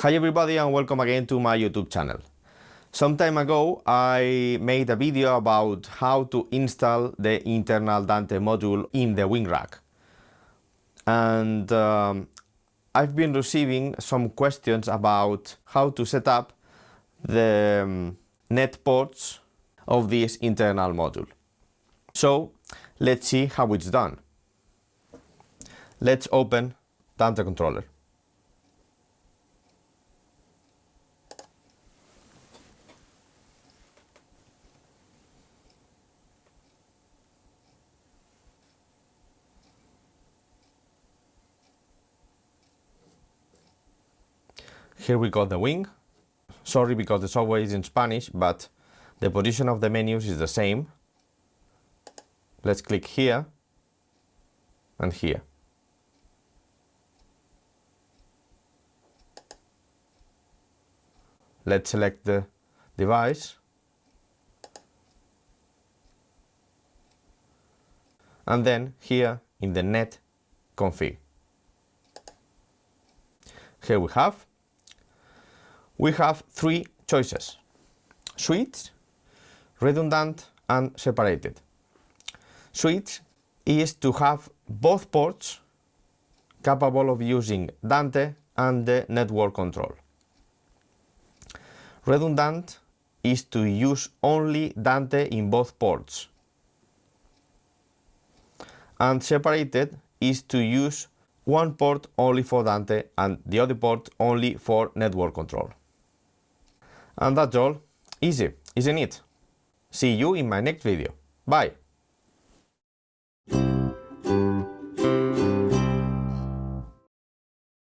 Hi everybody and welcome again to my YouTube channel. Some time ago I made a video about how to install the internal Dante module in the Wing Rack. And I've been receiving some questions about how to set up the net ports of this internal module. So let's see how it's done. Let's open Dante controller. Here we got the wing. Sorry because the software is in Spanish, but the position of the menus is the same. Let's click here and here. Let's select the device. And then here in the net config. Here we have three choices: switch, redundant, and separated. Switch is to have both ports capable of using Dante and the network control. Redundant is to use only Dante in both ports. And separated is to use one port only for Dante and the other port only for network control. And that's all. Easy, isn't it? See you in my next video. Bye!